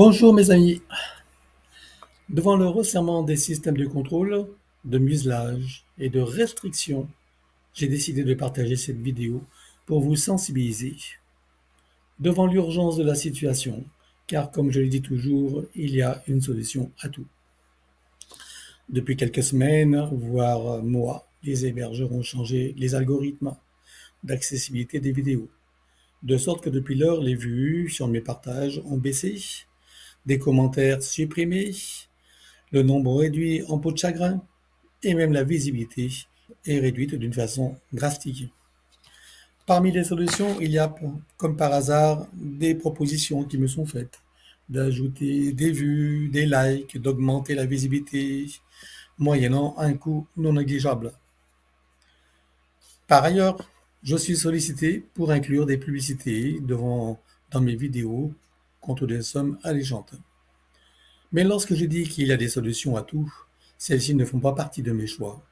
Bonjour mes amis. Devant le resserrement des systèmes de contrôle, de muselage et de restriction, j'ai décidé de partager cette vidéo pour vous sensibiliser devant l'urgence de la situation, car comme je le dis toujours, il y a une solution à tout. Depuis quelques semaines, voire mois, les hébergeurs ont changé les algorithmes d'accessibilité des vidéos, de sorte que depuis lors, les vues sur mes partages ont baissé, des commentaires supprimés, le nombre réduit en peau de chagrin et même la visibilité est réduite d'une façon drastique. Parmi les solutions, il y a, comme par hasard, des propositions qui me sont faites d'ajouter des vues, des likes, d'augmenter la visibilité, moyennant un coût non négligeable. Par ailleurs, je suis sollicité pour inclure des publicités dans mes vidéos contre des sommes alléchantes. Mais lorsque je dis qu'il y a des solutions à tout, celles-ci ne font pas partie de mes choix.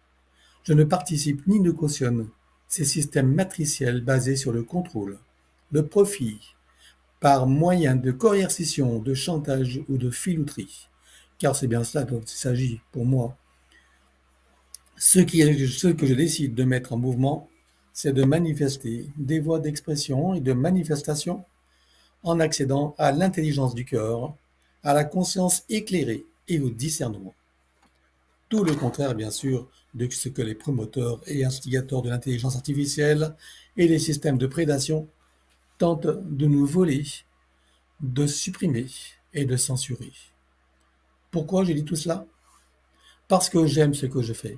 Je ne participe ni ne cautionne ces systèmes matriciels basés sur le contrôle, le profit, par moyen de coercition, de chantage ou de filouterie, car c'est bien cela dont il s'agit pour moi. Ce que je décide de mettre en mouvement, c'est de manifester des voies d'expression et de manifestation en accédant à l'intelligence du cœur, à la conscience éclairée et au discernement. Tout le contraire, bien sûr, de ce que les promoteurs et instigateurs de l'intelligence artificielle et les systèmes de prédation tentent de nous voler, de supprimer et de censurer. Pourquoi je dis tout cela? Parce que j'aime ce que je fais,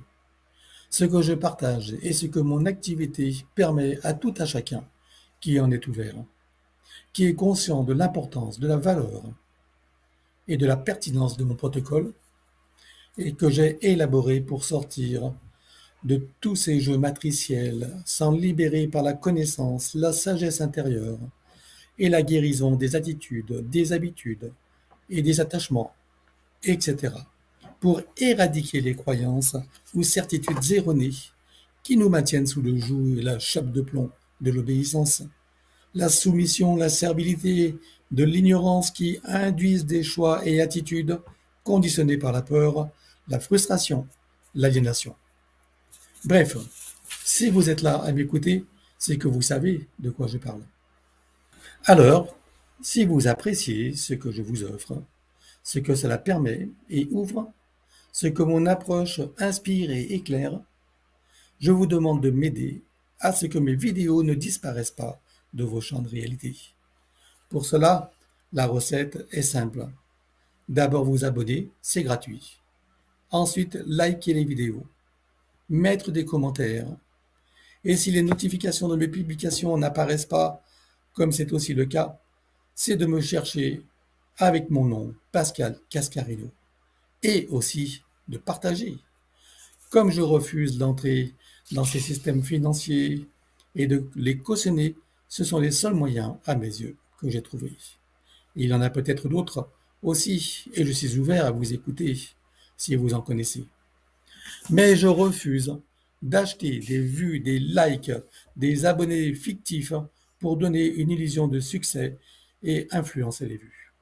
ce que je partage et ce que mon activité permet à tout un chacun qui en est ouvert, qui est conscient de l'importance, de la valeur et de la pertinence de mon protocole et que j'ai élaboré pour sortir de tous ces jeux matriciels, s'en libérer par la connaissance, la sagesse intérieure et la guérison des attitudes, des habitudes et des attachements, etc., pour éradiquer les croyances ou certitudes erronées qui nous maintiennent sous le joug et la chape de plomb de l'obéissance, la soumission, la servilité, de l'ignorance qui induisent des choix et attitudes conditionnés par la peur, la frustration, l'aliénation. Bref, si vous êtes là à m'écouter, c'est que vous savez de quoi je parle. Alors, si vous appréciez ce que je vous offre, ce que cela permet et ouvre, ce que mon approche inspire et éclaire, je vous demande de m'aider à ce que mes vidéos ne disparaissent pas de vos champs de réalité. Pour cela, la recette est simple. D'abord vous abonner, c'est gratuit. Ensuite, liker les vidéos, mettre des commentaires. Et si les notifications de mes publications n'apparaissent pas, comme c'est aussi le cas, c'est de me chercher avec mon nom, Pascal Cascarino, et aussi de partager. Comme je refuse d'entrer dans ces systèmes financiers et de les cautionner, ce sont les seuls moyens, à mes yeux, que j'ai trouvés. Il y en a peut-être d'autres aussi, et je suis ouvert à vous écouter si vous en connaissez. Mais je refuse d'acheter des vues, des likes, des abonnés fictifs pour donner une illusion de succès et influencer les vues.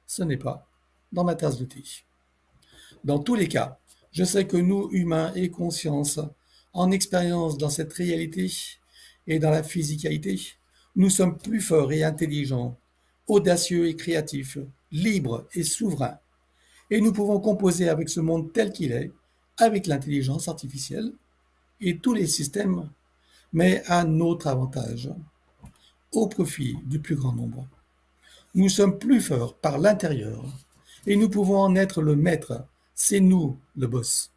Ce n'est pas dans ma tasse de thé. Dans tous les cas, je sais que nous, humains et conscience, en expérience dans cette réalité et dans la physicalité, nous sommes plus forts et intelligents, audacieux et créatifs, libres et souverains. Et nous pouvons composer avec ce monde tel qu'il est, avec l'intelligence artificielle et tous les systèmes, mais à notre avantage, au profit du plus grand nombre. Nous sommes plus forts par l'intérieur et nous pouvons en être le maître. C'est nous le boss.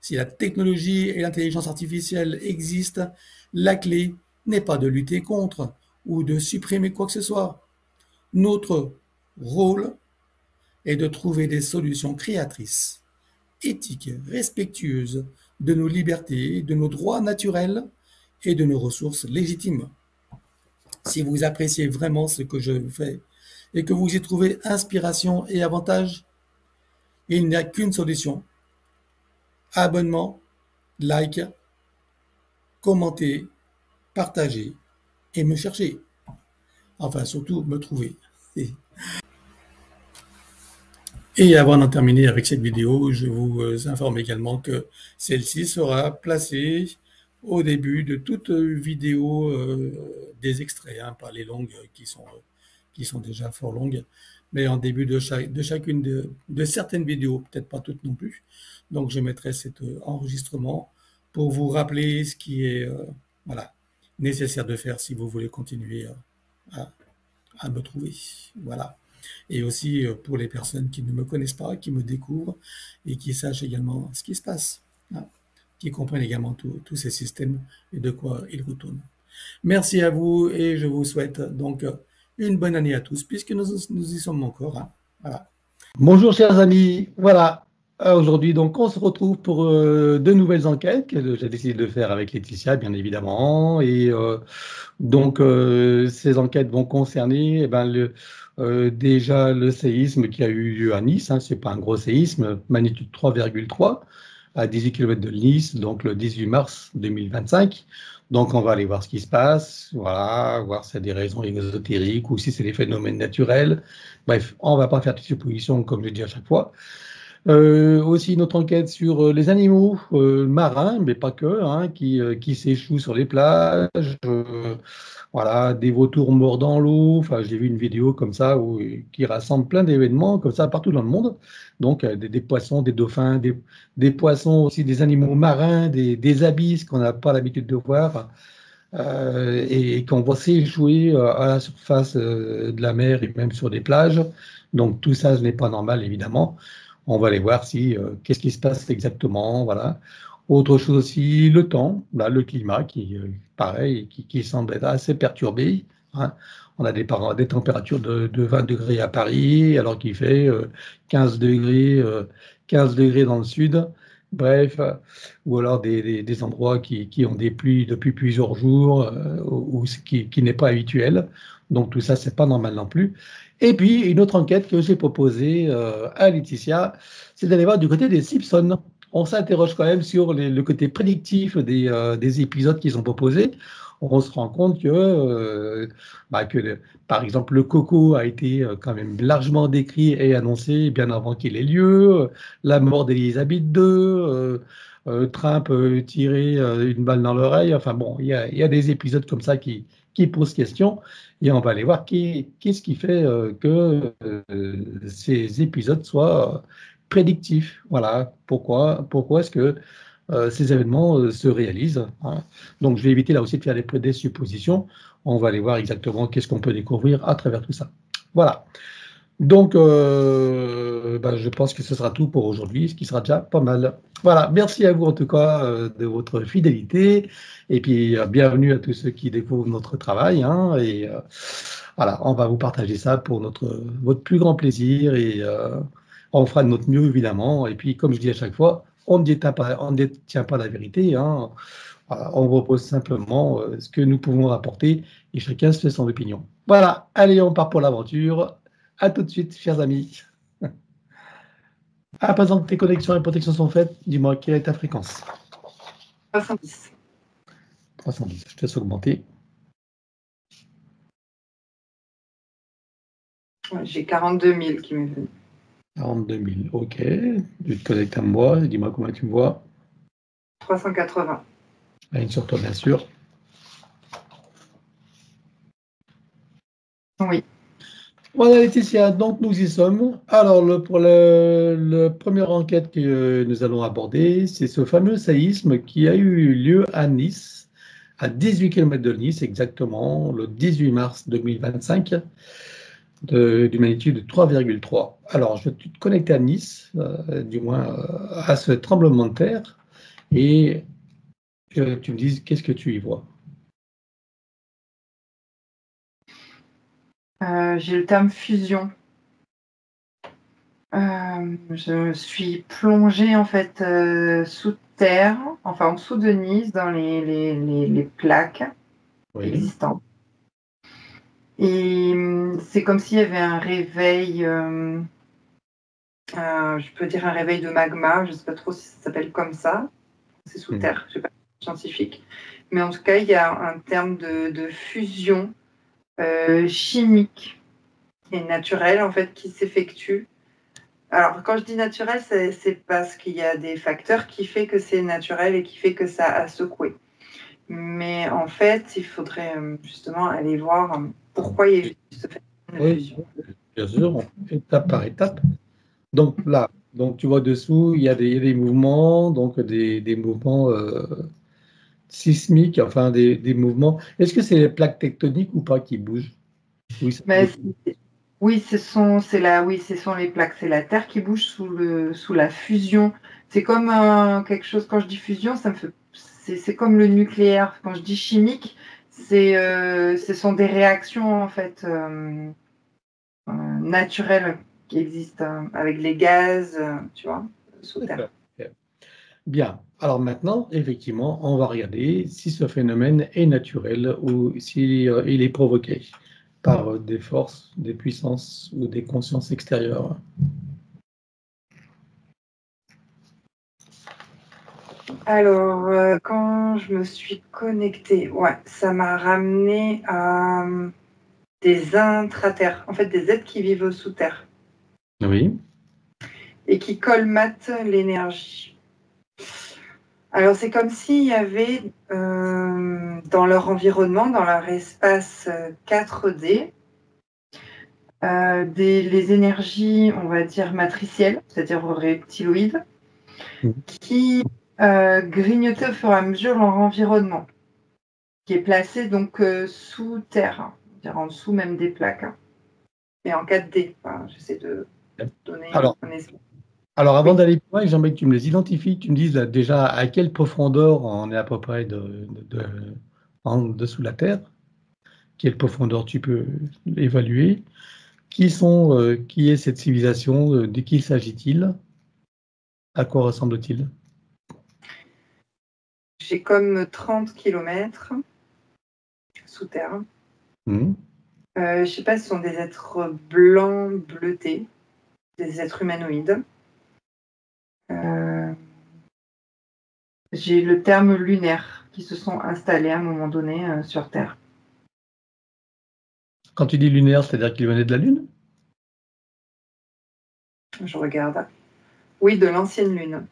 Si la technologie et l'intelligence artificielle existent, la clé n'est pas de lutter contre ou de supprimer quoi que ce soit. Notre rôle est de trouver des solutions créatrices, éthiques, respectueuses de nos libertés, de nos droits naturels et de nos ressources légitimes. Si vous appréciez vraiment ce que je fais et que vous y trouvez inspiration et avantage, il n'y a qu'une solution. Abonnement, like, commenter, partager et me chercher. Enfin, surtout me trouver. Et avant d'en terminer avec cette vidéo, je vous informe également que celle-ci sera placée au début de toute vidéo des extraits, hein, pas les longues qui sont déjà fort longues, mais en début de chacune de certaines vidéos, peut-être pas toutes non plus. Donc je mettrai cet enregistrement pour vous rappeler ce qui est voilà, nécessaire de faire si vous voulez continuer à, à me trouver. Voilà. Et aussi pour les personnes qui ne me connaissent pas, qui me découvrent et qui sachent également ce qui se passe, hein, qui comprennent également tous ces systèmes et de quoi ils retournent. Merci à vous et je vous souhaite donc une bonne année à tous puisque nous y sommes encore, hein. Voilà. Bonjour chers amis, voilà, aujourd'hui donc on se retrouve pour de nouvelles enquêtes que j'ai décidé de faire avec Laetitia bien évidemment et donc ces enquêtes vont concerner déjà le séisme qui a eu lieu à Nice, hein, c'est pas un gros séisme, magnitude 3,3 à 18 km de Nice, donc le 18 mars 2025. Donc on va aller voir ce qui se passe, voilà, voir si c'est des raisons ésotériques ou si c'est des phénomènes naturels. Bref, on ne va pas faire de suppositions comme je dis à chaque fois. Aussi une autre enquête sur les animaux marins, mais pas que, hein, qui s'échouent sur les plages. Voilà, des vautours morts dans l'eau. Enfin, j'ai vu une vidéo comme ça qui rassemble plein d'événements comme ça partout dans le monde. Donc, des poissons, des dauphins, des poissons aussi, des animaux marins, des abysses qu'on n'a pas l'habitude de voir et qu'on voit s'échouer à la surface de la mer et même sur des plages. Donc, tout ça, ce n'est pas normal, évidemment. On va aller voir si qu'est-ce qui se passe exactement, voilà. Autre chose aussi, le temps, là, le climat qui, pareil, qui semble être assez perturbé, hein. On a des températures de 20 degrés à Paris, alors qu'il fait 15 degrés, 15 degrés dans le sud. Bref, ou alors des endroits qui ont des pluies depuis plusieurs jours, ou ce qui n'est pas habituel. Donc tout ça, c'est pas normal non plus. Et puis, une autre enquête que j'ai proposée à Laetitia, c'est d'aller voir du côté des Simpsons. On s'interroge quand même sur le côté prédictif des épisodes qu'ils ont proposés. On se rend compte que par exemple, le coco a été quand même largement décrit et annoncé bien avant qu'il ait lieu. La mort d'Elisabeth II, Trump tirer une balle dans l'oreille. Enfin bon, il y a des épisodes comme ça qui posent question. Et on va aller voir qu'est-ce qui fait que ces épisodes soient prédictifs. Voilà, pourquoi est-ce que ces événements se réalisent, hein. Donc, je vais éviter là aussi de faire des suppositions. On va aller voir exactement qu'est-ce qu'on peut découvrir à travers tout ça. Voilà. Donc, je pense que ce sera tout pour aujourd'hui, ce qui sera déjà pas mal. Voilà, merci à vous en tout cas de votre fidélité. Et puis, bienvenue à tous ceux qui découvrent notre travail, hein. Et voilà, on va vous partager ça pour votre plus grand plaisir. Et on fera de notre mieux, évidemment. Et puis, comme je dis à chaque fois, on ne détient pas la vérité, hein. Voilà, on repose simplement ce que nous pouvons rapporter et chacun se fait son opinion. Voilà, allez, on part pour l'aventure. À tout de suite, chers amis. À présent que tes connexions et protections sont faites, dis-moi quelle est ta fréquence? 70. 310, je te laisse augmenter. Ouais, j'ai 42 000 qui m'est venu. 42 000, ok. Je te connecte à moi, dis-moi comment tu me vois. 380. Ligne sur toi, bien sûr. Oui. Voilà Laetitia, donc nous y sommes. Alors pour la première enquête que nous allons aborder, c'est ce fameux séisme qui a eu lieu à Nice, à 18 km de Nice exactement, le 18 mars 2025, d'une magnitude de 3,3. Alors je vais te connecter à Nice, du moins à ce tremblement de terre, et que tu me dises qu'est-ce que tu y vois. J'ai le terme fusion. Je suis plongée en fait sous terre, enfin en dessous de Nice, dans les plaques existantes. Et c'est comme s'il y avait un réveil, je peux dire un réveil de magma, je ne sais pas trop si ça s'appelle comme ça. C'est sous terre, je ne sais pas, scientifique. Mais en tout cas, il y a un terme de fusion chimique et naturelle en fait qui s'effectue Alors, quand je dis naturel, c'est parce qu'il y a des facteurs qui fait que c'est naturel et qui fait que ça a secoué. Mais en fait, il faudrait justement aller voir pourquoi il y a eu ce phénomène de Oui, fusion. bien sûr, étape par étape. Donc là, donc tu vois dessous, il y a des mouvements, donc des mouvements sismiques, enfin des mouvements. Est-ce que c'est les plaques tectoniques ou pas qui bougent? Oui, ça Mais bouge. oui, oui, ce sont les plaques, c'est la Terre qui bouge sous la fusion. C'est comme quelque chose, quand je dis fusion, c'est comme le nucléaire. Quand je dis chimique, ce sont des réactions en fait naturelles qui existent avec les gaz, tu vois, sous Terre. D'accord. Ok. Bien. Alors maintenant, effectivement, on va regarder si ce phénomène est naturel ou si il est provoqué par des forces, des puissances ou des consciences extérieures. Alors, quand je me suis connectée, ouais, ça m'a ramené à des intraterres, en fait des êtres qui vivent sous terre Oui. et qui colmatent l'énergie. Alors, c'est comme s'il y avait dans leur environnement, dans leur espace 4D, les énergies, on va dire, matricielles, c'est-à-dire reptiloïdes, qui grignotaient au fur et à mesure leur environnement, qui est placé donc sous terre, hein, c'est-à-dire en dessous même des plaques, hein, et en 4D. Enfin, j'essaie de donner Alors, un espace. alors avant Oui. d'aller plus loin, j'aimerais que tu me les identifies, que tu me dises là, déjà à quelle profondeur on est à peu près en dessous de la Terre, quelle profondeur tu peux évaluer, qui est cette civilisation, de qui s'agit-il, à quoi ressemble-t-il? J'ai comme 30 kilomètres sous terre. Hmm. Je sais pas, ce sont des êtres blancs, bleutés, des êtres humanoïdes. Euh, j'ai le terme lunaire qui se sont installés à un moment donné sur Terre. Quand tu dis lunaire, c'est-à-dire qu'il venait de la Lune? Je regarde. Oui, de l'ancienne Lune.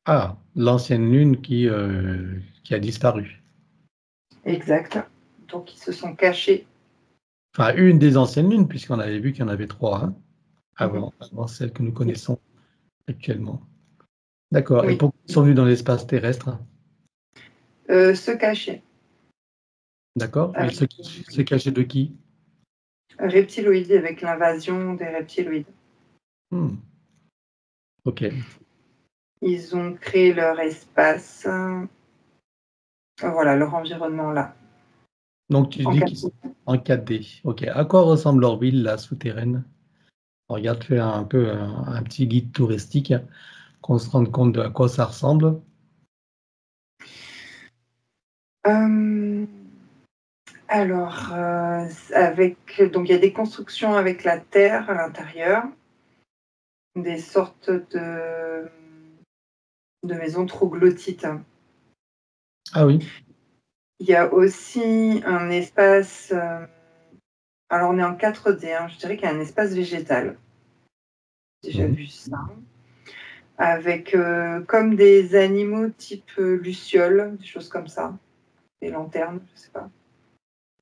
Ah, l'ancienne Lune qui a disparu. Exact. Donc ils se sont cachés. Enfin, une des anciennes Lunes, puisqu'on avait vu qu'il y en avait trois, hein, Mhm. avant celle que nous connaissons actuellement. D'accord. Et Oui. pourquoi ils sont venus dans l'espace terrestre? Se cacher. D'accord. Et Avec se cacher de qui? reptiloïdes, avec l'invasion des reptiloïdes. Hmm. Ok. Ils ont créé leur espace, voilà, leur environnement là. Donc tu En dis qu'ils sont en 4D. Ok. À quoi ressemble leur ville, là, souterraine? Regarde, fais un peu un petit guide touristique, qu'on se rende compte de à quoi ça ressemble. Euh, alors, donc il y a des constructions avec la terre à l'intérieur, des sortes de maisons troglodytes. Ah oui. Il y a aussi un espace, alors on est en 4D, hein, je dirais qu'il y a un espace végétal. J'ai déjà Mhm. vu ça. Avec comme des animaux type lucioles, des choses comme ça. Des lanternes, je sais pas.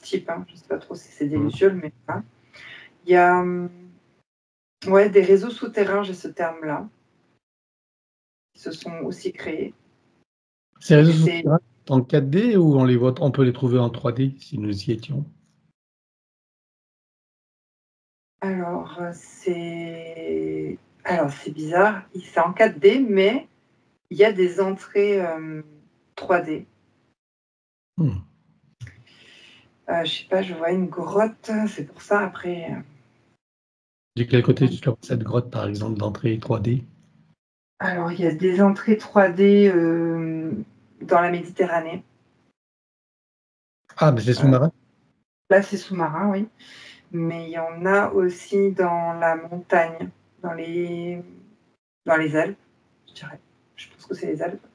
Type, hein, je sais pas trop si c'est des Mhm. lucioles, mais ça. Il y a ouais, des réseaux souterrains, j'ai ce terme-là, qui se sont aussi créés. Ces réseaux Et c'est souterrains en 4D ou on les voit, on peut les trouver en 3D si nous y étions? alors c'est bizarre, c'est en 4D, mais il y a des entrées 3D. Hmm. Je sais pas, je vois une grotte, c'est pour ça après. De quel côté tu trouves cette grotte, par exemple, d'entrée 3D? Alors il y a des entrées 3D dans la Méditerranée. Ah, mais c'est Euh, sous-marin? là, c'est sous-marin, oui. Mais il y en a aussi dans la montagne, dans les, dans les Alpes, je dirais. Je pense que c'est les Alpes.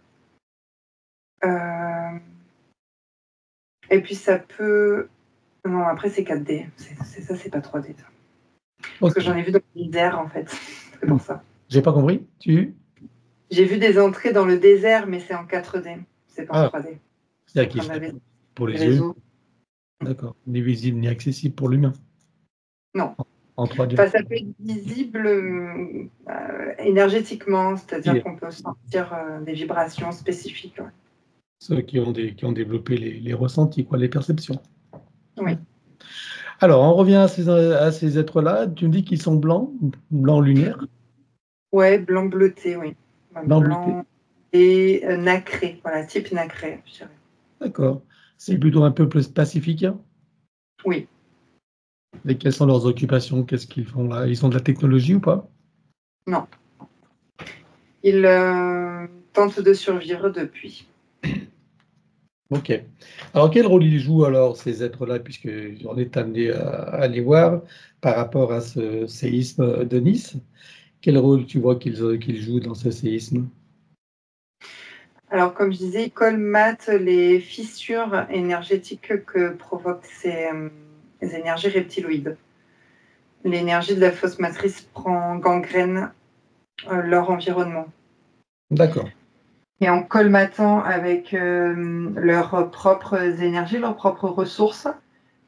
Euh, et puis ça peut. Non, après c'est 4D. Ça, c'est pas 3D. Ça. Parce Ok. que j'en ai vu dans l'hiver, en fait. C'est pour ça. J'ai pas compris. J'ai vu des entrées dans le désert, mais c'est en 4D. C'est pas en 3D. C'est-à-dire qu'il serait pour les yeux. D'accord. Ni visible ni accessible pour l'humain. Non. En 3D. Enfin, ça peut être visible énergétiquement, c'est-à-dire qu'on peut sentir des vibrations spécifiques. Ouais. Ceux qui ont développé les ressentis, quoi, les perceptions. Oui. Alors, on revient à ces êtres-là. Tu me dis qu'ils sont blancs lunaire. Ouais, blanc bleuté, oui. Blanc bleuté. Et nacré, voilà, type nacré, je dirais. D'accord. C'est plutôt un peuple pacifique. Oui. Et quelles sont leurs occupations? Qu'est-ce qu'ils font là? Ils ont de la technologie ou pas? Non. Ils tentent de survivre depuis. Ok. Alors, quel rôle ils jouent alors, ces êtres-là, puisqu'on est amené à les voir par rapport à ce séisme de Nice? Quel rôle tu vois qu'ils jouent dans ce séisme? Alors, comme je disais, ils colmatent les fissures énergétiques que provoquent ces énergies reptiloïdes. L'énergie de la fausse matrice gangrène leur environnement. D'accord. Et en colmatant avec leurs propres énergies, leurs propres ressources,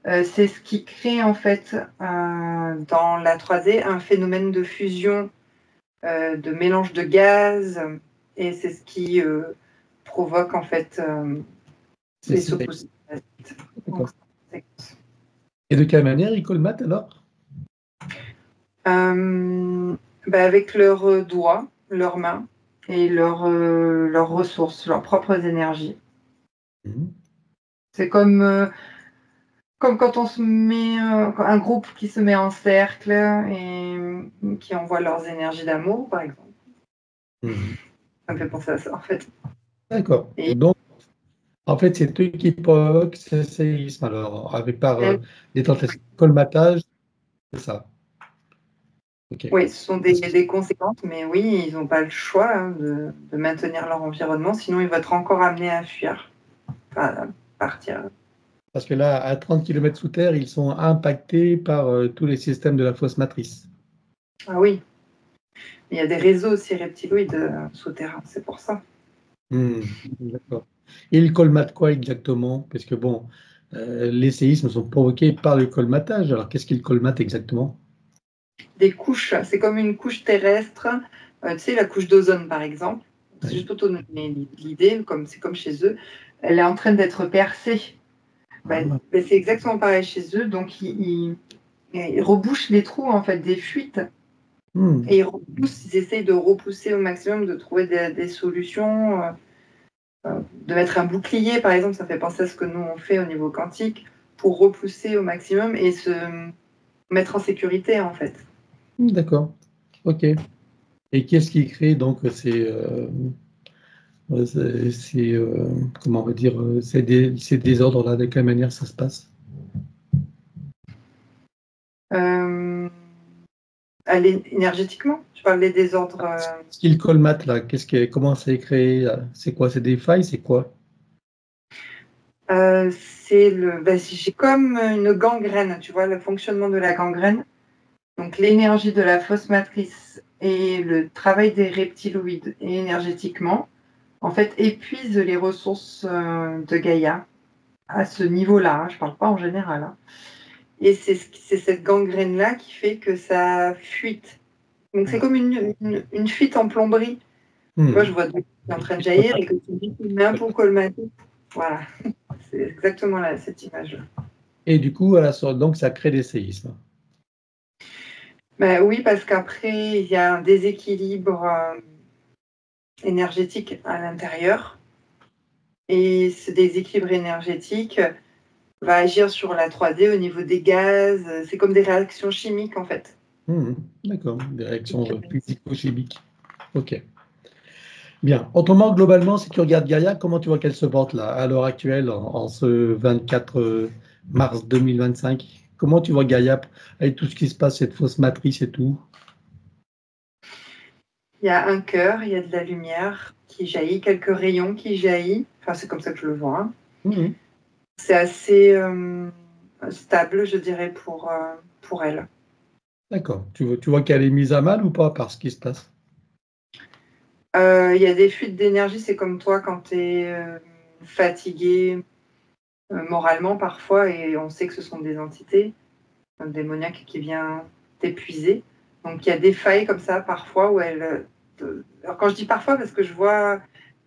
c'est ce qui crée en fait dans la 3D un phénomène de fusion, de mélange de gaz, et c'est ce qui provoque en fait les sauts possibles. Et de quelle manière ils colmatent alors? Avec leurs doigts, leurs mains et leurs ressources, leurs propres énergies. C'est comme quand on se met un groupe qui se met en cercle et qui envoie leurs énergies d'amour, par exemple. Ça me fait penser à ça, en fait. D'accord. Donc, en fait, c'est eux qui provoquent ce séisme, alors, par des tentatives de colmatage, c'est ça. Okay. Oui, ce sont des conséquences, mais oui, ils n'ont pas le choix de maintenir leur environnement, sinon ils vont être encore amenés à fuir, à partir. Parce que là, à 30 km sous terre, ils sont impactés par tous les systèmes de la fausse matrice. Ah oui. Il y a des réseaux aussi reptiloïdes souterrains, c'est pour ça. D'accord. Et ils colmatent quoi exactement? Parce que bon, les séismes sont provoqués par le colmatage. Alors, qu'est-ce qu'ils colmatent exactement? Des couches, c'est comme une couche terrestre, tu sais, la couche d'ozone par exemple. C'est juste pour te donner l'idée, c'est comme chez eux, elle est en train d'être percée. C'est exactement pareil chez eux, donc ils rebouchent les trous en fait, des fuites. Et ils essayent de repousser au maximum, de trouver des solutions, de mettre un bouclier par exemple, ça fait penser à ce que nous on fait au niveau quantique, pour repousser au maximum et se mettre en sécurité en fait. D'accord, ok. Et qu'est-ce qui crée donc comment on va dire, ces désordres-là? De quelle manière ça se passe? Énergétiquement, je parle des désordres. Ce qu'ils colmatent là, comment ça est créé? C'est quoi? C'est des failles? C'est quoi? J'ai comme une gangrène, tu vois, le fonctionnement de la gangrène. Donc l'énergie de la fausse matrice et le travail des reptiloïdes énergétiquement, en fait, épuisent les ressources de Gaïa à ce niveau-là. Je ne parle pas en général. Hein. Et c'est cette gangrène-là qui fait que ça fuite. Donc c'est comme une fuite en plomberie. Tu vois, je vois de l'eau qui est en train de jaillir et que tu dis tu mets un pour colmater. Voilà, c'est exactement cette image-là. Et du coup, donc ça crée des séismes. Ben oui, parce qu'après, il y a un déséquilibre énergétique à l'intérieur. Et ce déséquilibre énergétique va agir sur la 3D au niveau des gaz. C'est comme des réactions chimiques, en fait. D'accord, des réactions physico-chimiques. Ok. Bien. Autrement, globalement, si tu regardes Gaïa, comment tu vois qu'elle se porte là, à l'heure actuelle, en ce 24 mars 2025? Comment tu vois Gaïa avec tout ce qui se passe, cette fausse matrice et tout? Il y a un cœur, il y a de la lumière qui jaillit, quelques rayons qui jaillissent. Enfin, c'est comme ça que je le vois. Hein. C'est assez stable, je dirais, pour elle. D'accord. Tu vois qu'elle est mise à mal ou pas par ce qui se passe? Il y a des fuites d'énergie, c'est comme toi quand tu es fatigué moralement parfois, et on sait que ce sont des entités, un démoniaque qui vient t'épuiser. Donc il y a des failles comme ça parfois où alors quand je dis parfois, parce que je vois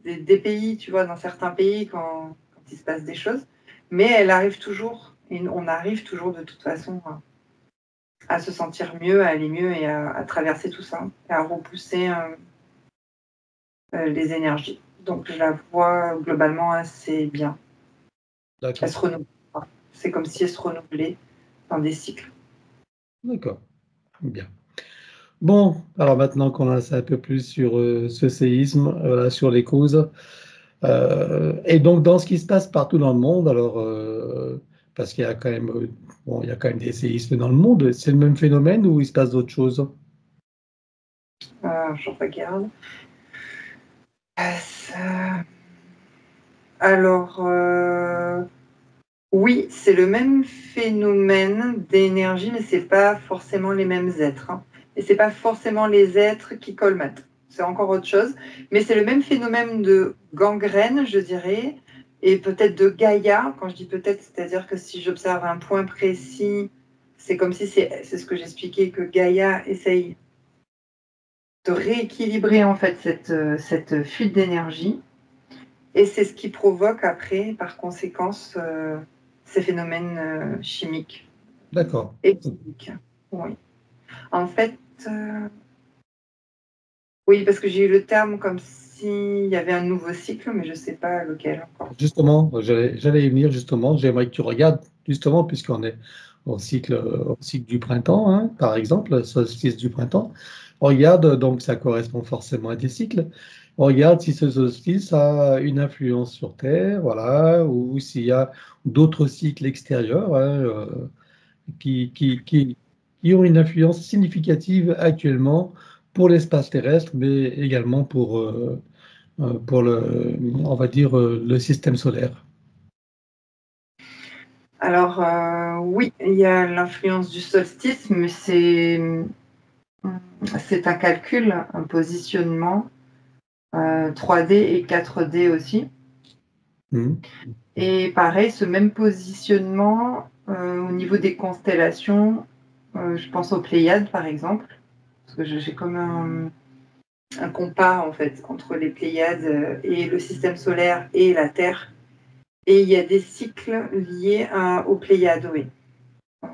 des pays, tu vois, dans certains pays quand il se passe des choses, mais elle arrive toujours, et on arrive toujours de toute façon à se sentir mieux, à aller mieux et à traverser tout ça, et à repousser les énergies. Donc je la vois globalement assez bien. Elle D'accord. se renouvelle. C'est comme si elle se renouvelait dans des cycles. D'accord. Bien. Bon, alors maintenant qu'on en sait un peu plus sur ce séisme, voilà, sur les causes, et donc dans ce qui se passe partout dans le monde, alors parce qu'il y a quand même, bon, il y a quand même des séismes dans le monde, c'est le même phénomène ou il se passe d'autres choses? Je regarde. Alors, oui, c'est le même phénomène d'énergie, mais c'est pas forcément les mêmes êtres, hein. Et c'est pas forcément les êtres qui colmatent. C'est encore autre chose. Mais c'est le même phénomène de gangrène, je dirais, et peut-être de Gaïa. Quand je dis peut-être, c'est-à-dire que si j'observe un point précis, c'est comme si c'est ce que j'expliquais, que Gaïa essaye de rééquilibrer en fait cette fuite d'énergie. Et c'est ce qui provoque après, par conséquence, ces phénomènes chimiques D'accord. et physiques. Oui. En fait, oui, parce que j'ai eu le terme comme s'il y avait un nouveau cycle, mais je ne sais pas lequel encore. Justement, j'allais y venir justement, j'aimerais que tu regardes justement, puisqu'on est au cycle du printemps, hein, par exemple, le solstice du printemps. Regarde, donc ça correspond forcément à des cycles. Regarde si ce solstice a une influence sur Terre, voilà, ou s'il y a d'autres cycles extérieurs, hein, qui, qui, qui, qui ont une influence significative actuellement pour l'espace terrestre, mais également pour on va dire, le système solaire. Alors, oui, il y a l'influence du solstice, mais c'est un calcul, un positionnement 3D et 4D aussi. Mhm. Et pareil, ce même positionnement au niveau des constellations, je pense aux Pléiades par exemple, parce que j'ai comme un compas en fait entre les Pléiades et le système solaire et la Terre. Et il y a des cycles liés aux Pléiades, oui.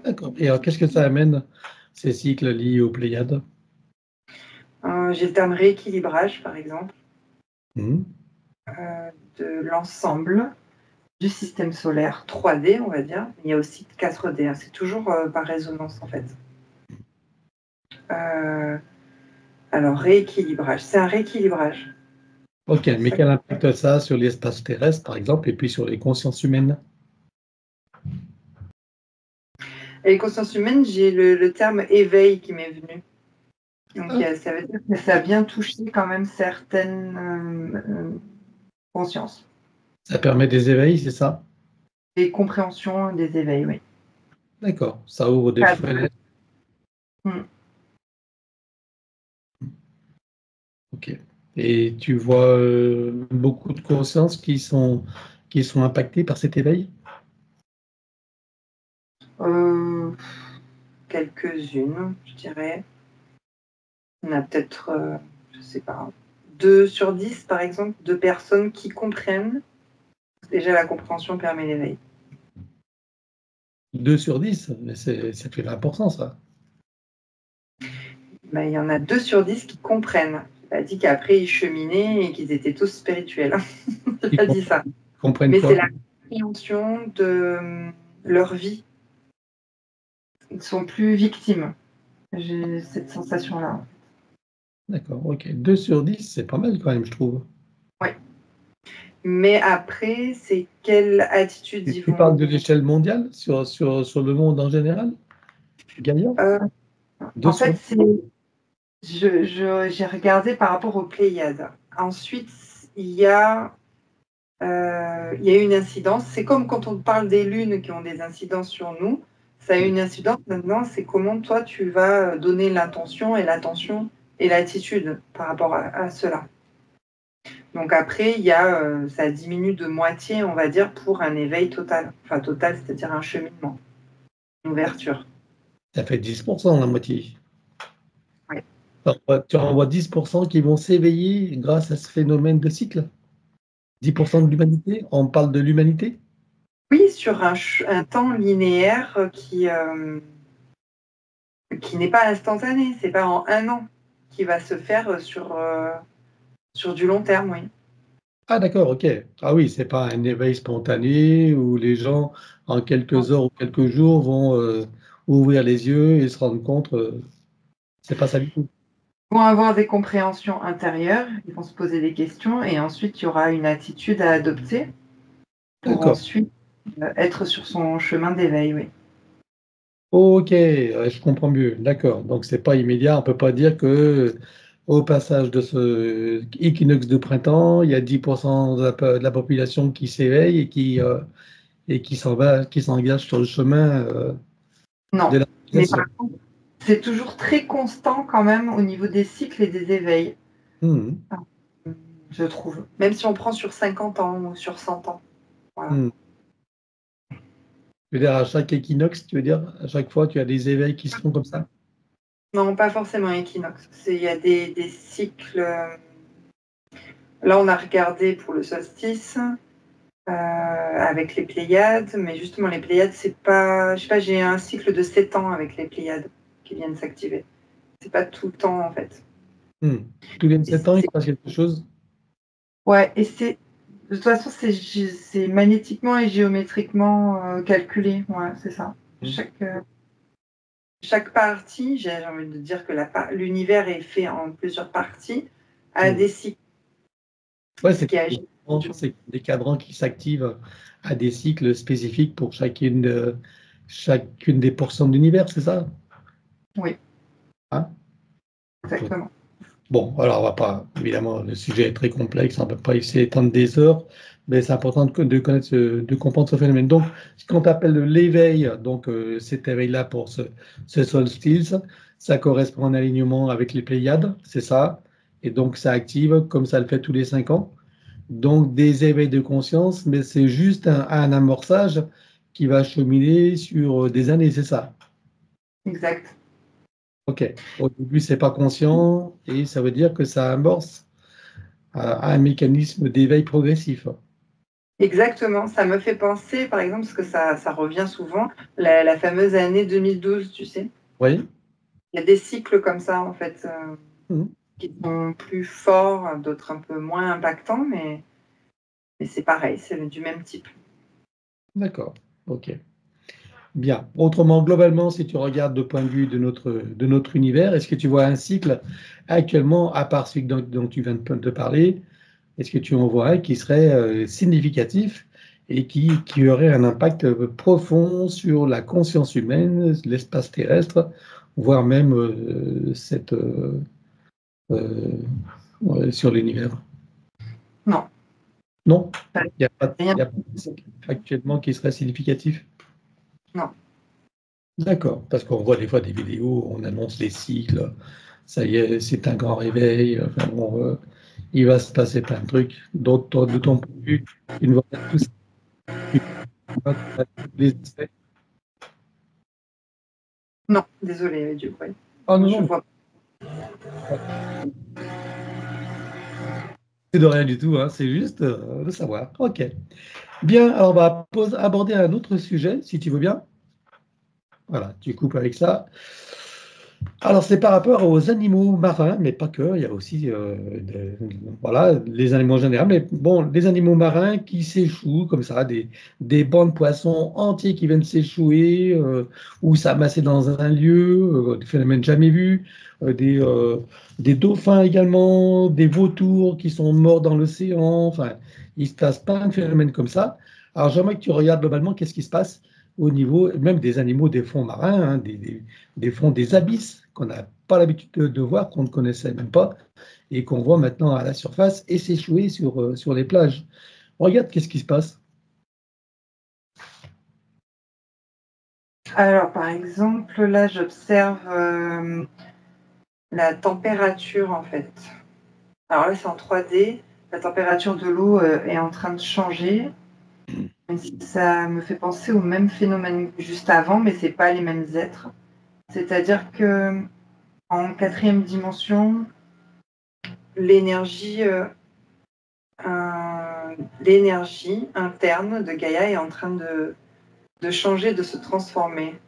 D'accord. Et alors, qu'est-ce que ça amène, ces cycles liés aux Pléiades? J'ai le terme rééquilibrage par exemple Mhm. de l'ensemble du système solaire 3D, on va dire. Il y a aussi 4D, hein. C'est toujours par résonance en fait. Alors, rééquilibrage, c'est un rééquilibrage. Ok, mais quel impact ça a sur l'espace terrestre, par exemple, et puis sur les consciences humaines? Et les consciences humaines, j'ai le terme éveil qui m'est venu. Donc, Ah, ça veut dire que ça vient toucher quand même certaines consciences. ça permet des éveils, c'est ça? Des compréhensions des éveils, oui. D'accord, ça ouvre des Pas- fenêtres. Hmm. Ok. Et tu vois beaucoup de consciences qui sont impactées par cet éveil? Euh, quelques-unes, je dirais. On a peut-être, je sais pas, 2 sur 10, par exemple, de personnes qui comprennent. Déjà, la compréhension permet l'éveil. 2 sur 10, mais ça fait 20%, ça. Ben, il y en a 2 sur 10 qui comprennent. J'ai pas dit qu'après, ils cheminaient et qu'ils étaient tous spirituels. J'ai Qui pas dit ça. comprennent Mais c'est quoi? la compréhension de leur vie. Ils ne sont plus victimes. J'ai cette sensation-là. D'accord, ok. 2 sur 10, c'est pas mal quand même, je trouve. Oui. Mais après, c'est quelle attitude ils Tu parles de vont. l'échelle mondiale sur le monde en général, gagnant? Euh, 2 en sur fait, 10. j'ai regardé par rapport aux Pléiades. Ensuite, il y a une incidence. C'est comme quand on parle des lunes qui ont des incidences sur nous. Ça a une incidence. Maintenant, c'est comment toi, tu vas donner l'intention et l'attention et l'attitude par rapport à cela. Donc après, il y a, ça diminue de moitié, on va dire, pour un éveil total. Enfin, total, c'est-à-dire un cheminement, une ouverture. Ça fait 10%, la moitié. Oui. Alors, tu en vois 10% qui vont s'éveiller grâce à ce phénomène de cycle. 10% de l'humanité, on parle de l'humanité? Oui, sur un temps linéaire qui n'est pas instantané. C'est pas en un an qui va se faire sur du long terme, oui. Ah d'accord, ok. Ah oui, c'est pas un éveil spontané où les gens, en quelques heures ou quelques jours, vont ouvrir les yeux et se rendre compte, c'est pas ça du tout. Ils vont avoir des compréhensions intérieures, ils vont se poser des questions et ensuite il y aura une attitude à adopter pour D'accord. ensuite être sur son chemin d'éveil, oui. Ok, je comprends mieux. D'accord. Donc c'est pas immédiat. On peut pas dire que au passage de ce équinoxe de printemps, il y a 10% de la population qui s'éveille et qui s'en va, qui s'engage sur le chemin de Non, la mais civilisation. par contre, c'est toujours très constant quand même au niveau des cycles et des éveils, Mhm. je trouve. Même si on prend sur 50 ans ou sur 100 ans. Voilà. Mhm. Tu veux dire, à chaque équinoxe, tu veux dire, à chaque fois, tu as des éveils qui se font comme ça? Non, pas forcément équinoxe. Il y a des cycles. Là, on a regardé pour le solstice avec les Pléiades, mais justement, les Pléiades, c'est pas. Je sais pas, j'ai un cycle de 7 ans avec les Pléiades qui viennent s'activer. C'est pas tout le temps, en fait. Tous les Et 7 ans, il se passe quelque chose? ouais, et c'est. De toute façon, c'est magnétiquement et géométriquement calculé. Ouais, c'est ça. Mhm. Chaque partie, j'ai envie de dire que l'univers est fait en plusieurs parties, a Mhm. des cycles Ouais, ce qui agit. c'est des cadrans qui s'activent à des cycles spécifiques pour chacune des portions de l'univers, c'est ça? Oui, Hein? exactement. Bon, alors on va pas, évidemment, le sujet est très complexe, on ne peut pas y s'étendre des heures, mais c'est important de connaître, de comprendre ce phénomène. Donc, ce qu'on appelle l'éveil, donc cet éveil-là pour ce solstice, ça correspond en alignement avec les Pléiades, c'est ça, et donc ça active, comme ça le fait tous les 5 ans, donc des éveils de conscience, mais c'est juste un amorçage qui va cheminer sur des années, c'est ça? Exact. Ok. Au début, c'est pas conscient et ça veut dire que ça amorce un mécanisme d'éveil progressif. Exactement. Ça me fait penser, par exemple, parce que ça revient souvent, la fameuse année 2012, tu sais. Oui. Il y a des cycles comme ça, en fait, Mhm. qui sont plus forts, d'autres un peu moins impactants, mais c'est pareil, c'est du même type. D'accord. Ok. Bien. Autrement, globalement, si tu regardes de point de vue de notre univers, est-ce que tu vois un cycle actuellement, à part celui dont tu viens de parler, est-ce que tu en vois un qui serait significatif et qui aurait un impact profond sur la conscience humaine, l'espace terrestre, voire même sur l'univers? Non, Non? rien. Il y a pas de cycle actuellement qui serait significatif? Non. D'accord, parce qu'on voit des fois des vidéos, on annonce les cycles, ça y est, c'est un grand réveil, enfin bon, il va se passer plein de trucs. De ton point de vue, tu ne vois pas tout ça, tu vois pas tous les aspects. Non, désolée, du coup. Ah non, Je non, vois. c'est de rien du tout, hein, c'est juste de savoir. Ok. Bien, alors on va aborder un autre sujet, si tu veux bien. Voilà, tu coupes avec ça. Alors, c'est par rapport aux animaux marins, mais pas que, il y a aussi voilà, les animaux en général, mais bon, les animaux marins qui s'échouent comme ça, des bancs de poissons entiers qui viennent s'échouer ou s'amasser dans un lieu, des phénomènes jamais vus, des dauphins également, des vautours qui sont morts dans l'océan, enfin, il se passe plein de phénomènes comme ça. Alors, j'aimerais que tu regardes globalement qu'est-ce qui se passe au niveau même des animaux des fonds marins, hein, des fonds des abysses qu'on n'a pas l'habitude de voir, qu'on ne connaissait même pas, et qu'on voit maintenant à la surface et s'échouer sur les plages. Regarde qu'est-ce qui se passe. Alors, par exemple, là, j'observe la température, en fait. Alors là, c'est en 3D. La température de l'eau est en train de changer. Même si ça me fait penser au même phénomène que juste avant, mais c'est pas les mêmes êtres. C'est-à-dire que en 4e dimension, l'énergie interne de Gaïa est en train de changer, de se transformer.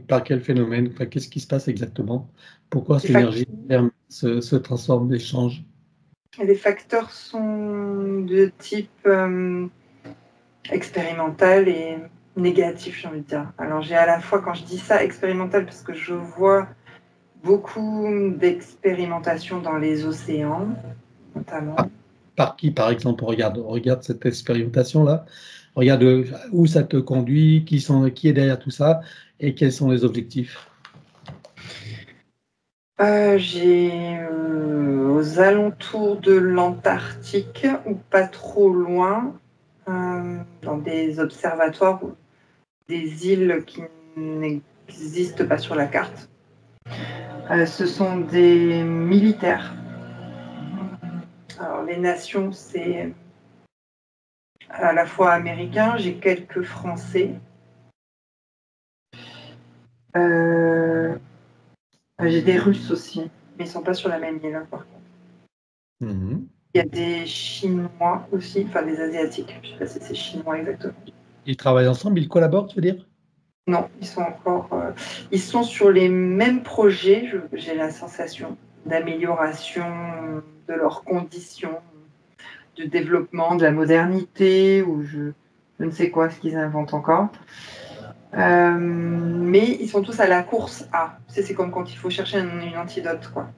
Par quel phénomène? Enfin, qu'est-ce qui se passe exactement? Pourquoi Les cette énergie se transforme et change? Les facteurs sont de type expérimental et négatif, j'ai envie de dire. Alors j'ai à la fois, quand je dis ça, expérimental, parce que je vois beaucoup d'expérimentation dans les océans, notamment. Par qui, par exemple? On regarde cette expérimentation-là, regarde où ça te conduit, qui est derrière tout ça, et quels sont les objectifs. J'ai aux alentours de l'Antarctique, ou pas trop loin, dans des observatoires ou des îles qui n'existent pas sur la carte. Ce sont des militaires. Alors, les nations, c'est à la fois américain, j'ai quelques Français. J'ai des Russes aussi, mais ils ne sont pas sur la même île, par contre. Il y a des Chinois aussi, enfin des Asiatiques, je ne sais pas si c'est chinois exactement. Ils travaillent ensemble, ils collaborent, tu veux dire? Non, ils sont encore... ils sont sur les mêmes projets, j'ai la sensation, d'amélioration de leurs conditions, de développement, de la modernité, ou je ne sais quoi, ce qu'ils inventent encore. Mais ils sont tous à la course à. C'est comme quand il faut chercher une antidote, quoi.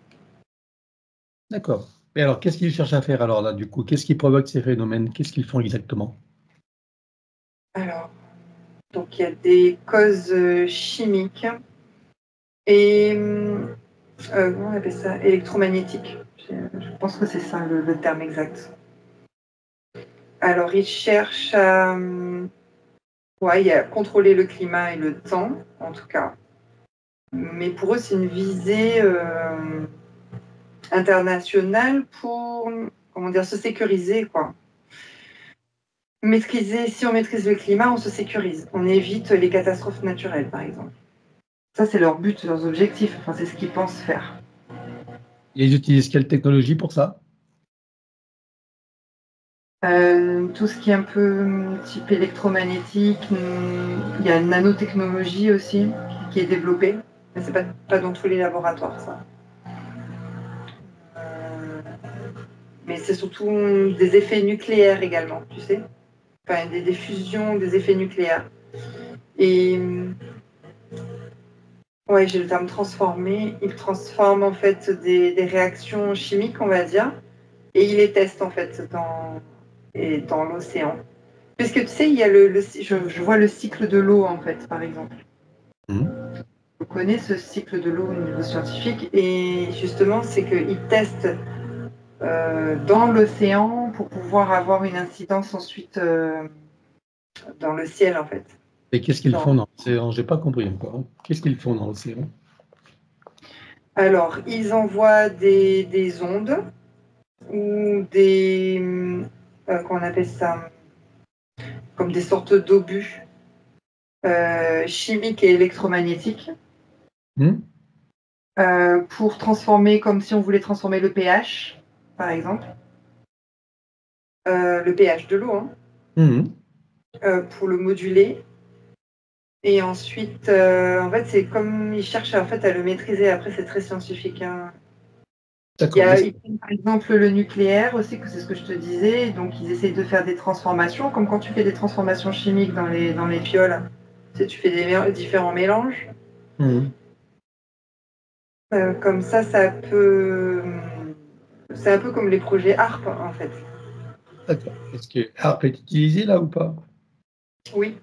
D'accord. Et alors, qu'est-ce qu'ils cherchent à faire alors là, du coup? Qu'est-ce qui provoque ces phénomènes? Qu'est-ce qu'ils font exactement? Alors, donc il y a des causes chimiques et comment on appelle ça? Électromagnétiques. Je pense que c'est ça le terme exact. Alors, ils cherchent à contrôler le climat et le temps, en tout cas. Mais pour eux, c'est une visée internationale pour, comment dire, se sécuriser, quoi. Si on maîtrise le climat, on se sécurise. On évite les catastrophes naturelles, par exemple. Ça, c'est leur but, leurs objectifs. Enfin, c'est ce qu'ils pensent faire. Et ils utilisent quelle technologie pour ça? Tout ce qui est un peu type électromagnétique, il y a une nanotechnologie aussi qui est développée, mais c'est pas dans tous les laboratoires, ça. Mais c'est surtout des effets nucléaires également, tu sais. Enfin, des fusions, des effets nucléaires. Et ouais, j'ai le terme transformer. Ils transforment en fait des réactions chimiques, on va dire, et ils les testent en fait dans l'océan. Puisque tu sais, il y a je vois le cycle de l'eau en fait, par exemple. Je connais ce cycle de l'eau au niveau scientifique, et justement, c'est qu'ils testent dans l'océan pour pouvoir avoir une incidence ensuite dans le ciel en fait. Et qu'est-ce qu'ils font dans l'océan? J'ai pas compris encore. Qu'est-ce qu'ils font dans l'océan? Alors, ils envoient des ondes ou des... qu'on appelle ça comme des sortes d'obus chimiques et électromagnétiques pour transformer, comme si on voulait transformer le pH, par exemple. Le pH de l'eau, pour le moduler. Et ensuite, en fait, c'est comme ils cherchent en fait, à le maîtriser. Après, c'est très scientifique. Il y a par exemple le nucléaire aussi, que c'est ce que je te disais. Donc, ils essayent de faire des transformations, comme quand tu fais des transformations chimiques dans les fioles. Tu fais différents mélanges. Comme ça peut... C'est un peu comme les projets HARP, en fait. D'accord. Est-ce que HARP est utilisé là ou pas? Oui.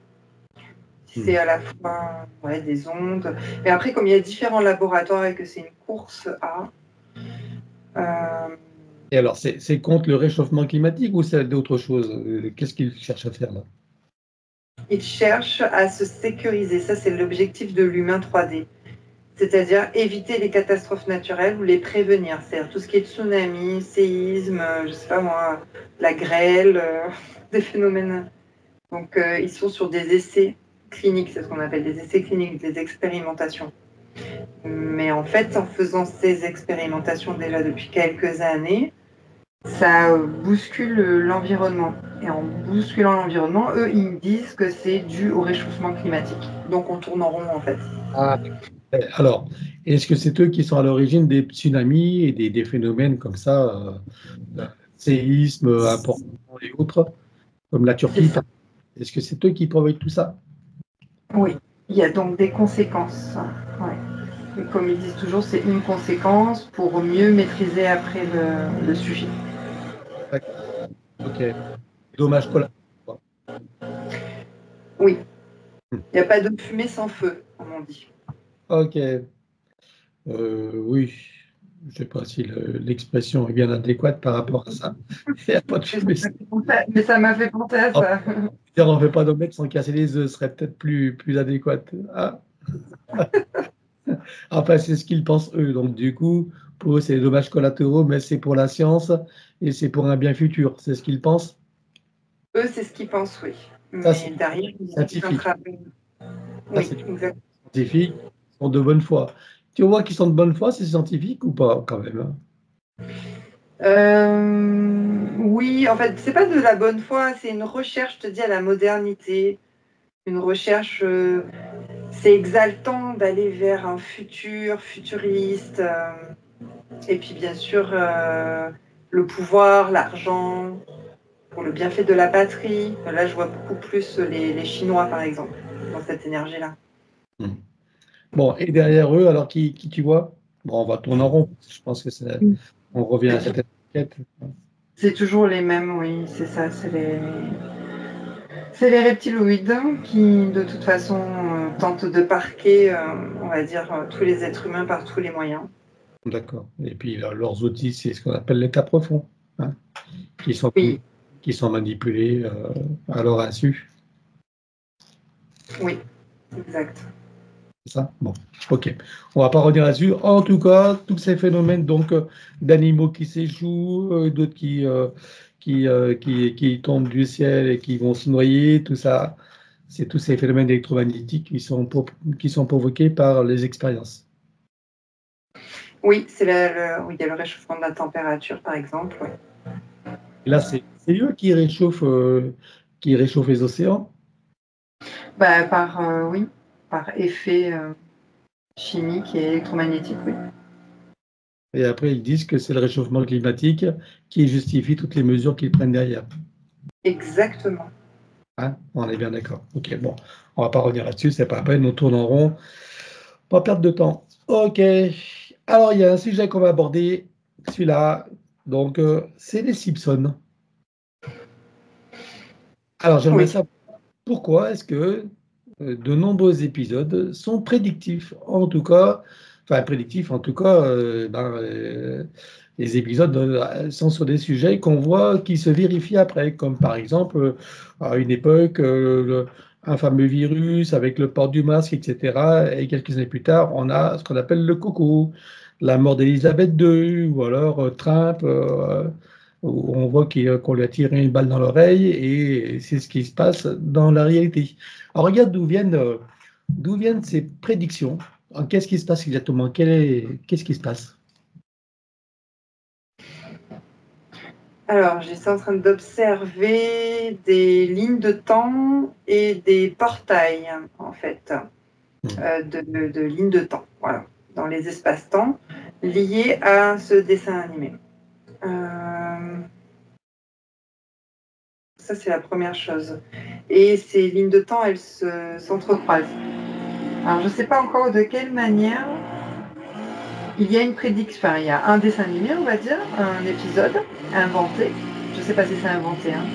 C'est à la fois des ondes. Mais après, comme il y a différents laboratoires et que c'est une course à... Et alors, c'est contre le réchauffement climatique ou c'est d'autres choses? Qu'est-ce qu'ils cherchent à faire là? il cherche à se sécuriser. Ça, c'est l'objectif de l'humain 3D. C'est-à-dire éviter les catastrophes naturelles ou les prévenir. C'est-à-dire tout ce qui est tsunami, séisme, je sais pas moi, la grêle, des phénomènes. Donc, ils sont sur des essais cliniques, c'est ce qu'on appelle des essais cliniques, des expérimentations. Mais en fait, en faisant ces expérimentations déjà depuis quelques années, ça bouscule l'environnement. Et en bousculant l'environnement, eux, ils disent que c'est dû au réchauffement climatique. Donc, on tourne en rond, en fait. Ah, alors, est-ce que c'est eux qui sont à l'origine des tsunamis et des phénomènes comme ça, séismes importants et autres, comme la Turquie? Est-ce que c'est eux qui provoquent tout ça? Oui, il y a donc des conséquences. Ouais. Et comme ils disent toujours, c'est une conséquence pour mieux maîtriser après le sujet. Ok. Dommage collatéraux. Oui. Hmm. Il n'y a pas de fumée sans feu, comme on dit. Ok. Oui. Je ne sais pas si l'expression est bien adéquate par rapport à ça. Il n'y a pas de fumée. Mais ça m'a fait penser à ça. On ne fait pas d'omelette sans casser les œufs, serait peut-être plus adéquate. Ah. Enfin, c'est ce qu'ils pensent eux. Donc, du coup, pour eux, c'est des dommages collatéraux, mais c'est pour la science et c'est pour un bien futur. C'est ce qu'ils pensent. Eux, c'est ce qu'ils pensent, oui. Ça, Mais derrière, ils scientifique. Oui, exactement. Scientifiques sont de bonne foi. Tu vois qu'ils sont de bonne foi, c'est scientifique ou pas, quand même? Oui, en fait, c'est pas de la bonne foi, c'est une recherche, je te dis, à la modernité. Une recherche, c'est exaltant d'aller vers un futur futuriste. Et puis, bien sûr, le pouvoir, l'argent, pour le bienfait de la patrie. Là, je vois beaucoup plus les Chinois, par exemple, dans cette énergie-là. Bon, et derrière eux, alors qui tu vois? Bon, on va tourner en rond. Je pense que on revient à cette étiquette. C'est toujours les mêmes, oui, c'est ça. C'est les reptiloïdes qui, de toute façon, tentent de parquer, on va dire, tous les êtres humains par tous les moyens. D'accord. Et puis, leurs outils, c'est ce qu'on appelle l'état profond, hein, qui sont manipulés à leur insu. Oui, exact. C'est ça? Bon, ok. On va pas revenir là-dessus. En tout cas, tous ces phénomènes donc d'animaux qui s'échouent, d'autres qui tombent du ciel et qui vont se noyer, tout ça, c'est tous ces phénomènes électromagnétiques qui sont provoqués par les expériences. Oui, oui, il y a le réchauffement de la température, par exemple. Oui. Et là, c'est eux qui réchauffent les océans. Bah, oui, par effet chimique et électromagnétique, oui. Et après, ils disent que c'est le réchauffement climatique qui justifie toutes les mesures qu'ils prennent derrière. Exactement. Hein, on est bien d'accord. Ok, bon, on va pas revenir là-dessus, c'est pas la peine, nous tournons en rond. Pas perdre de temps. Ok. Alors, il y a un sujet qu'on va aborder, celui-là. Donc, c'est les Simpsons. Alors, j'aimerais savoir pourquoi est-ce que de nombreux épisodes sont prédictifs. Les épisodes sont sur des sujets qu'on voit qui se vérifient après, comme par exemple, à une époque, un fameux virus avec le port du masque, etc. Et quelques années plus tard, on a ce qu'on appelle le coco, la mort d'Elisabeth II, ou alors Trump, où on voit qu'on lui a tiré une balle dans l'oreille, et c'est ce qui se passe dans la réalité. Alors regarde d'où viennent ces prédictions. Qu'est-ce qui se passe exactement? Qu'est-ce qui se passe? Alors, j'étais en train d'observer des lignes de temps et des portails, en fait, de lignes de temps, voilà, dans les espaces-temps liés à ce dessin animé. Ça, c'est la première chose. Et ces lignes de temps, elles s'entrecroisent. Alors, je ne sais pas encore de quelle manière. Il y a une prédiction, enfin, il y a un dessin animé, on va dire, un épisode inventé. Je ne sais pas si c'est inventé, hein.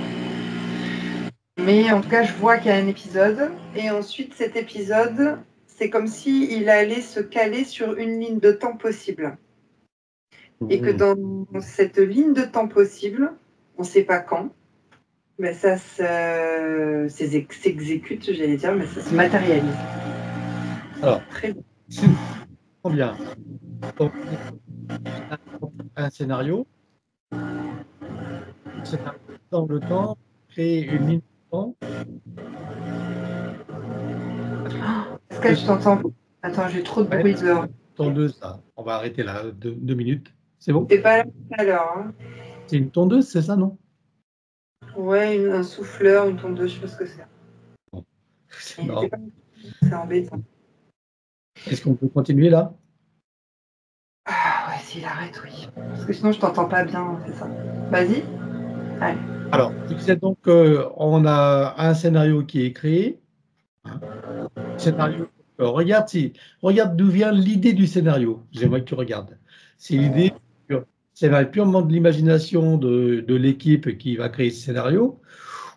Mais en tout cas, je vois qu'il y a un épisode. Et ensuite, cet épisode, c'est comme s'il allait se caler sur une ligne de temps possible. Et que dans cette ligne de temps possible, on ne sait pas quand, Ben ça s'exécute, j'allais dire, mais ça se matérialise. Alors, Très bien. très bien. Donc, un scénario. Dans le temps, créer une ligne de temps. Est-ce que je t'entends? Attends, j'ai trop de bruit dehors. Tondeuse, là. On va arrêter là, 2 minutes. C'est bon? C'est pas là tout à l'heure. Hein. C'est une tondeuse, c'est ça, non? Ouais, un souffleur, une tondeuse, je sais pas ce que c'est. Bon. C'est embêtant. Est-ce qu'on peut continuer là? Ah ouais, s'il arrête, oui. Parce que sinon, je t'entends pas bien, c'est ça. Vas-y. Allez. Alors, je disais donc, on a un scénario qui est créé. Hein. Scénario. Regarde d'où vient l'idée du scénario. J'aimerais que tu regardes. C'est l'idée, c'est purement de l'imagination de l'équipe qui va créer ce scénario,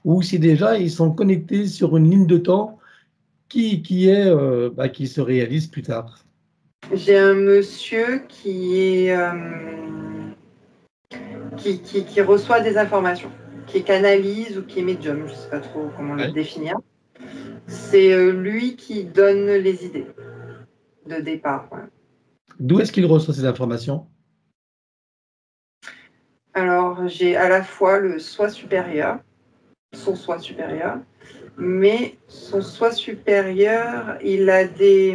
ou si déjà ils sont connectés sur une ligne de temps qui se réalise plus tard. J'ai un monsieur qui reçoit des informations, qui canalise ou qui est médium, je ne sais pas trop comment le définir. C'est lui qui donne les idées de départ. Ouais. D'où est-ce qu'il reçoit ces informations? Alors, j'ai à la fois le soi supérieur, son soi supérieur, mais son soi supérieur, il a des...